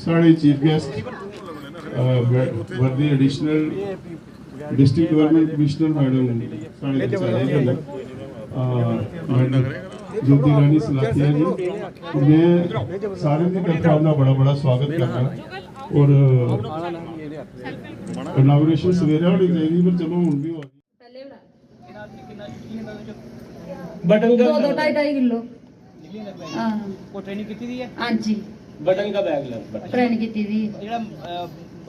साढ़े chief guest वर्दी additional district development commissioner madam साढ़े ज्योति रानी सलाथिया जी, मैं सारे की तरफ अपना बड़ा बड़ा स्वागत करना और इनॉग्रेशन सवेरे होनी चाहिए पर चलो हूँ भी हो बटन का 2-2.5 किलो हां को ट्रेनिंग की थी है। हां जी बटन का बैग लग ट्रेनिंग की थी ਜਿਹੜਾ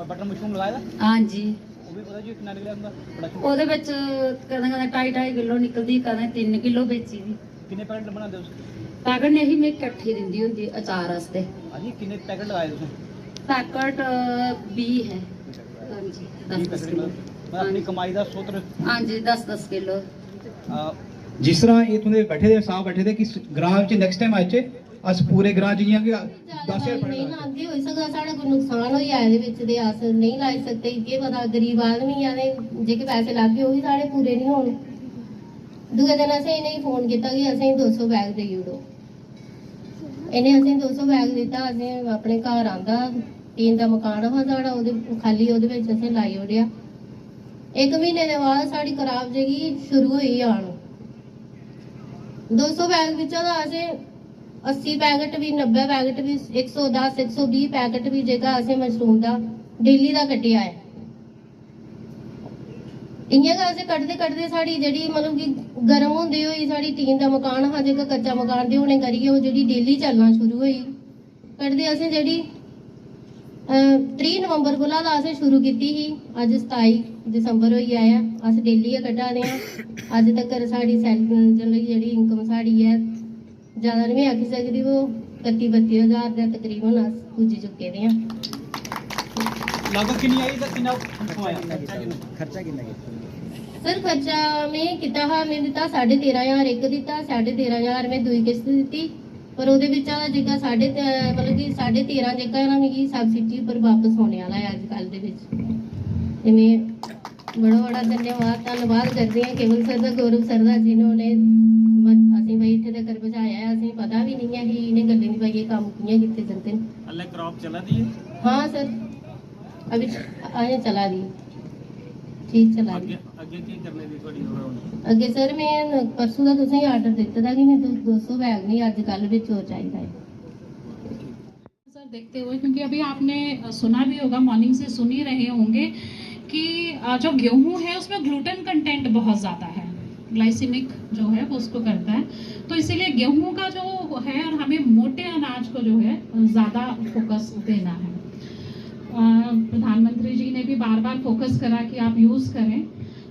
बटन मशरूम लगाया हां जी ਉਹ ਵੀ ਪਤਾ ਜੀ ਕਿੰਨਾ ਨਿਕਲਿਆ ਹੁੰਦਾ ਬੜਾ ਉਹਦੇ ਵਿੱਚ ਕਦਾਂ 2.5 ਕਿਲੋ ਨਿਕਲਦੀ ਕਦਾਂ 3 ਕਿਲੋ ਵੇਚੀ ਦੀ ਕਿੰਨੇ ਪੈਕਟ ਬਣਾਉਂਦੇ ਹੋ ਪੈਕਟ ਨਹੀਂ ਮੈਂ ਇਕੱਠੀ ਦਿੰਦੀ ਹੁੰਦੀ ਅਚਾਰ ਵਾਸਤੇ ਹਾਂਜੀ ਕਿੰਨੇ ਪੈਕਟ ਲਗਾਏ ਤੁਸੀਂ ਪੈਕਟ 20 ਹੈ ਹਾਂਜੀ 10 ਕਿਲੋ ਮੈਂ ਆਪਣੀ ਕਮਾਈ ਦਾ ਸੂਤਰ ਹਾਂਜੀ 10 ਕਿਲੋ जिस तरह ये तुंदे बैठे थे साहब बैठे थे कि ग्रां विच नेक्स्ट टाइम आचे अस पूरे ग्रां च जियां कि 10,000 नहीं लांदे होई सका साडा कोई नुकसान हो जाए ਇਹਦੇ ਵਿੱਚ ਤੇ ਅਸ ਨਹੀਂ ਲਾ ਸਕਦੇ ਇਹ ਪਤਾ ਗਰੀਬ ਆਦਮੀ ਆ ਨੇ ਜੇ ਕਿ ਪੈਸੇ ਲੱਗ ਗਏ ਉਹ ਵੀ ਸਾਡੇ ਪੂਰੇ ਨਹੀਂ ਹੋਣ ਦੂਜੇ ਦਿਨ ਅਸੀਂ ਨਹੀਂ ਫੋਨ ਕੀਤਾ ਕਿ ਅਸੀਂ 200 ਬੈਗ ਦੇ ਦਿਓ ਇਹਨੇ ਅਸੀਂ 200 ਬੈਗ ਦਿੱਤਾ ਅਸੀਂ ਆਪਣੇ ਘਰ ਆਂਦਾ ਟੀਨ ਦਾ ਮਕਾਨ ਵਾ ਸਾਡਾ ਉਹਦੇ ਖਾਲੀ ਉਹਦੇ ਵਿੱਚ ਅਸੀਂ ਲਾਈ ਉੜਿਆ 1 ਮਹੀਨੇ ਦੇ ਬਾਅਦ ਸਾਡੀ ਖਰਾਬ ਜਗੀ ਸ਼ੁਰੂ ਹੋਈ ਆਣ 200 बैग ਵਿੱਚੋਂ ਦਾ ਅਸੀਂ 80 ਪੈਕਟ ਵੀ 90 ਪੈਕਟ ਵੀ 110 120 ਪੈਕਟ ਵੀ ਜੇਗਾ ਅਸੀਂ ਮਸ਼ਰੂਮ ਦਾ ਦਿੱਲੀ ਦਾ ਕੱਟਿਆ ਹੈ ਇੰਨੀਆਂ ਗਾ ਅਸੀਂ ਕੱਢਦੇ ਸਾਡੀ ਜਿਹੜੀ ਮਤਲਬ ਕਿ ਗਰਮ ਹੁੰਦੀ ਹੋਈ ਸਾਡੀ ਟੀਨ ਦਾ ਮਕਾਨ ਹਾਂ ਜੇਗਾ ਕੱਚਾ ਮਕਾਨ ਦੇ ਹੁਣੇ ਕਰੀਏ ਉਹ ਜਿਹੜੀ ਡੇਲੀ ਚੱਲਣਾ ਸ਼ੁਰੂ ਹੋਈ ਕੱਢਦੇ ਅਸੀਂ ਜਿਹੜੀ 3 ਨਵੰਬਰ ਕੋਲਾ ਦਾ ਅਸੀਂ ਸ਼ੁਰੂ ਕੀਤੀ ਸੀ ਅੱਜ 27 ਦਸੰਬਰ ਹੋਈ ਆਇਆ ਅਸੀਂ ਡੇਲੀ ਕੱਢਾ ਦੇ ਆ ਅੱਜ ਤੱਕ ਸਾਡੀ ਸੈਲਰੀ ਜਿਹੜੀ ਇਨਕਮ ਸਾਡੀ ਹੈ ਜ਼ਿਆਦਾ ਨਹੀਂ ਆਖੀ ਸਕਦੀ ਉਹ 31-32 ਹਜ਼ਾਰ ਦੇ ਤਕਰੀਬਨ ਅਸ ਪੁੱਜ ਚੁੱਕੇ ਦੇ ਆ लागत कितनी आई तो कितना आया खर्चा कितना सर खर्चा मैं किता हा मैं दिता 13,500 एक दिता 13,500 मैं दूई किस्त ਦਿੱਤੀ ਪਰ ਉਹਦੇ ਵਿੱਚ ਆ ਜਿਹੜਾ ਮਤਲਬ ਕਿ 13.5 ਜੇਕਰ ਨਾ ਮੇਰੀ ਸਬਸਿਡੀ ਪਰ ਵਾਪਸ ਹੋਣੇ ਵਾਲਾ ਹੈ ਅੱਜ ਕੱਲ ਦੇ ਵਿੱਚ ਤੇ ਮੈਂ ਬੜਾ ਧੰਨਵਾਦ ਕਰਦੇ ਹਾਂ ਕੇਵਲ ਸਰ ਦਾ ਗੌਰਵ ਸਰ ਦਾ ਜਿਨ੍ਹਾਂ ਨੇ ਅਸੀਂ ਬਈ ਇੱਥੇ ਤੱਕ ਪਹੁੰਚਾਇਆ ਅਸੀਂ ਪਤਾ ਵੀ ਨਹੀਂ ਹੈ ਕਿ ਇਹਨੇ ਗੱਲੇ ਨਹੀਂ ਭਾਈ ਇਹ ਕੰਮ ਕਿਵੇਂ ਕੀਤੇ ਜਾਂਦੇ ਨੇ अल्लाह क्रॉप चला दी हाँ सर अभी आगे चला दी ठीक चला दी ਅੱਗੇ ਕੀ ਕਰਨੇ ਦੀ ਤੁਹਾਡੀ ਹੋਣਾ ਅੱਗੇ ਸਰ ਮੈਂ ਪਰਸੋਂ ਦਾ ਤੁਸੀਂ ਆਰਡਰ ਦਿੱਤਾ था कि मैं 200 बैग नहीं ਅੱਜ ਕੱਲ ਵਿੱਚ ਹੋਰ ਚਾਹੀਦਾ ਹੈ सर देखते हुए क्योंकि अभी आपने सुना भी होगा मॉर्निंग से सुन ही रहे होंगे कि जो गेहूं है उसमें ग्लूटेन कंटेंट बहुत ज़्यादा है ग्लाइसेमिक जो है वो उसको करता है तो इसीलिए गेहूं का जो है और हमें मोटे अनाज को जो है ज़्यादा फोकस देना है प्रधानमंत्री जी ने भी बार बार फोकस करा कि आप यूज़ करें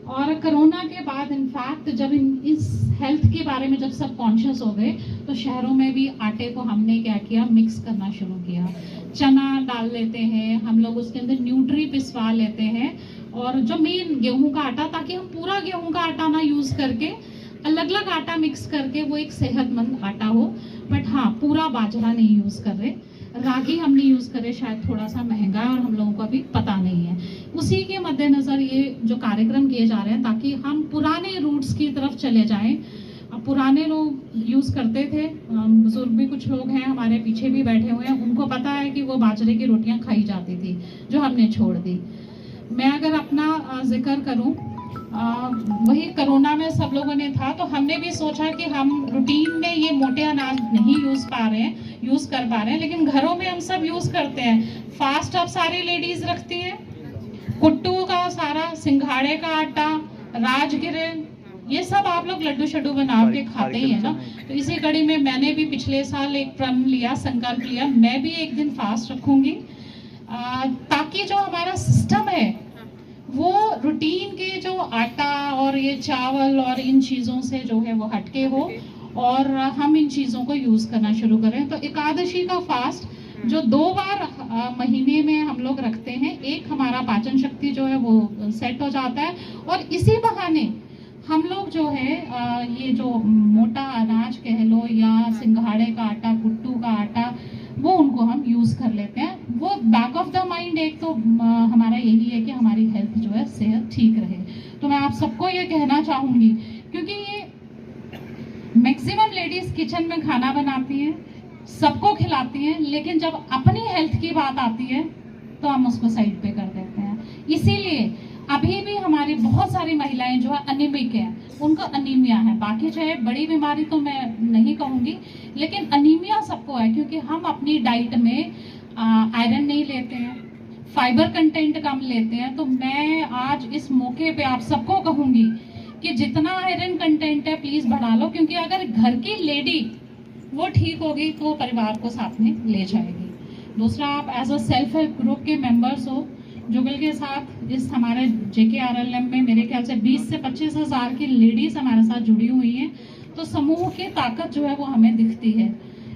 और कोरोना के बाद इनफैक्ट जब इस हेल्थ के बारे में जब सब कॉन्शियस हो गए तो शहरों में भी आटे को हमने क्या किया मिक्स करना शुरू किया चना डाल लेते हैं हम लोग उसके अंदर न्यूट्री पिसवा लेते हैं और जो मेन गेहूं का आटा ताकि हम पूरा गेहूं का आटा ना यूज़ करके अलग अलग आटा मिक्स करके वो एक सेहतमंद आटा हो बट हाँ पूरा बाजरा नहीं यूज़ कर रहे रागी हम नहीं यूज़ करें शायद थोड़ा सा महंगा है और हम लोगों को अभी पता नहीं है उसी के मद्देनज़र ये जो कार्यक्रम किए जा रहे हैं ताकि हम पुराने रूट्स की तरफ चले जाएं अब पुराने लोग यूज़ करते थे बुजुर्ग भी कुछ लोग हैं हमारे पीछे भी बैठे हुए हैं उनको पता है कि वो बाजरे की रोटियां खाई जाती थी जो हमने छोड़ दी मैं अगर अपना जिक्र करूं वही कोरोना में सब लोगों ने था तो हमने भी सोचा कि हम रूटीन में ये मोटे अनाज नहीं यूज़ कर पा रहे हैं लेकिन घरों में हम सब यूज़ करते हैं फास्ट अब सारी लेडीज़ रखती हैं कुट्टू का सारा सिंघाड़े का आटा राजगिरे ये सब आप लोग लड्डू शड्डू बना के खाते ही है ना तो इसी कड़ी में मैंने भी पिछले साल एक प्रण लिया संकल्प लिया मैं भी एक दिन फास्ट रखूंगी ताकि जो हमारा सिस्टम है वो रूटीन के जो आटा और ये चावल और इन चीज़ों से जो है वो हटके हो और हम इन चीज़ों को यूज़ करना शुरू करें तो एकादशी का फास्ट जो 2 बार महीने में हम लोग रखते हैं एक हमारा पाचन शक्ति जो है वो सेट हो जाता है और इसी बहाने हम लोग जो है ये जो मोटा अनाज कह लो या सिंघाड़े का आटा कुट्टू का आटा वो उनको हम यूज़ कर लेते हैं वो बैक ऑफ द माइंड एक तो हमारा यही है कि हमारी हेल्थ जो है सेहत ठीक रहे तो मैं आप सबको ये कहना चाहूँगी क्योंकि ये मैक्सिमम लेडीज़ किचन में खाना बनाती हैं सबको खिलाती हैं, लेकिन जब अपनी हेल्थ की बात आती है तो हम उसको साइड पे कर देते हैं। इसीलिए अभी भी हमारी बहुत सारी महिलाएं जो है अनीमिक है, उनको अनीमिया है। बाकी चाहे बड़ी बीमारी तो मैं नहीं कहूँगी, लेकिन अनीमिया सबको है क्योंकि हम अपनी डाइट में आयरन नहीं लेते हैं, फाइबर कंटेंट कम लेते हैं। तो मैं आज इस मौके पे आप सबको कहूँगी कि जितना आयरन कंटेंट है प्लीज़ बढ़ा लो, क्योंकि अगर घर की लेडी वो ठीक होगी तो परिवार को साथ में ले जाएगी। दूसरा, आप as a self help group के मेंबर्स हो। जुगल के साथ इस हमारे JKRLM में मेरे ख्याल से 20 से 25 हज़ार की लेडीज हमारे साथ जुड़ी हुई हैं। तो समूह की ताकत जो है वो हमें दिखती है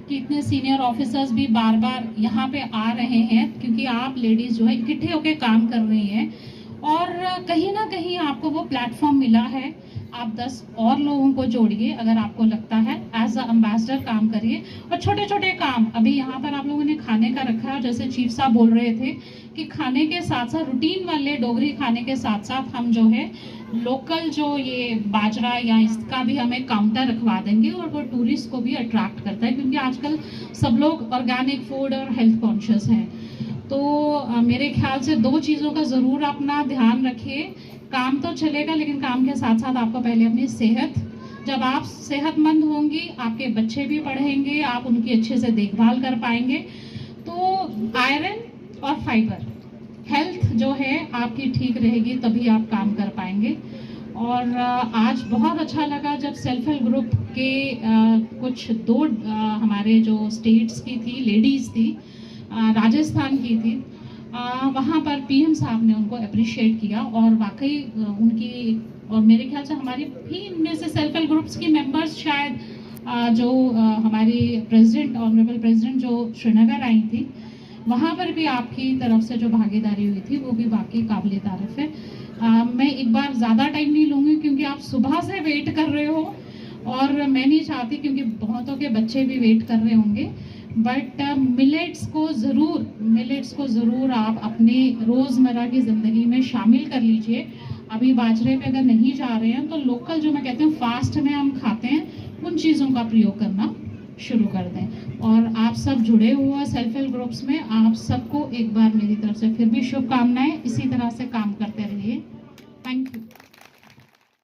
कि इतने सीनियर ऑफिसर्स भी बार बार यहाँ पे आ रहे हैं, क्योंकि आप लेडीज जो है इकट्ठे होकर काम कर रही हैं और कहीं ना कहीं आपको वो प्लेटफॉर्म मिला है। आप 10 और लोगों को जोड़िए अगर आपको लगता है, एज अ एम्बेसडर काम करिए। और छोटे छोटे काम अभी यहाँ पर आप लोगों ने खाने का रखा है, जैसे चीफ साहब बोल रहे थे कि खाने के साथ साथ रूटीन वाले डोगरी खाने के साथ साथ हम जो है लोकल जो ये बाजरा या इसका भी हमें काउंटर रखवा देंगे, और वो टूरिस्ट को भी अट्रैक्ट करता है क्योंकि आजकल सब लोग ऑर्गेनिक फूड और हेल्थ कॉन्शियस हैं। तो मेरे ख्याल से 2 चीज़ों का ज़रूर अपना ध्यान रखिए। काम तो चलेगा, लेकिन काम के साथ साथ आपको पहले अपनी सेहत, जब आप सेहतमंद होंगी आपके बच्चे भी पढ़ेंगे, आप उनकी अच्छे से देखभाल कर पाएंगे। तो आयरन और फाइबर, हेल्थ जो है आपकी ठीक रहेगी तभी आप काम कर पाएंगे। और आज बहुत अच्छा लगा जब सेल्फ हेल्प ग्रुप के कुछ 2 हमारे जो स्टेट्स की थी लेडीज़ थी, राजस्थान की थी, वहाँ पर PM साहब ने उनको अप्रिशिएट किया और वाकई उनकी, और मेरे ख्याल से हमारी भी इनमें से सेल्फ हेल्प ग्रुप्स की मेंबर्स शायद जो हमारी प्रेसिडेंट, ऑनरेबल प्रेसिडेंट जो श्रीनगर आई थी, वहाँ पर भी आपकी तरफ से जो भागीदारी हुई थी वो भी बाकी काबिल तारीफ है। मैं एक बार ज़्यादा टाइम नहीं लूँगी क्योंकि आप सुबह से वेट कर रहे हो और मैं नहीं चाहती, क्योंकि बहुतों के बच्चे भी वेट कर रहे होंगे। बट मिलेट्स को ज़रूर आप अपने रोज़मर्रा की ज़िंदगी में शामिल कर लीजिए। अभी बाजरे पे अगर नहीं जा रहे हैं तो लोकल जो मैं कहती हूँ फास्ट में हम खाते हैं, उन चीज़ों का प्रयोग करना शुरू कर दें। और आप सब जुड़े हुए सेल्फ हेल्प ग्रुप्स में, आप सबको एक बार मेरी तरफ से फिर भी शुभकामनाएं। इसी तरह से काम करते रहिए। Thank you.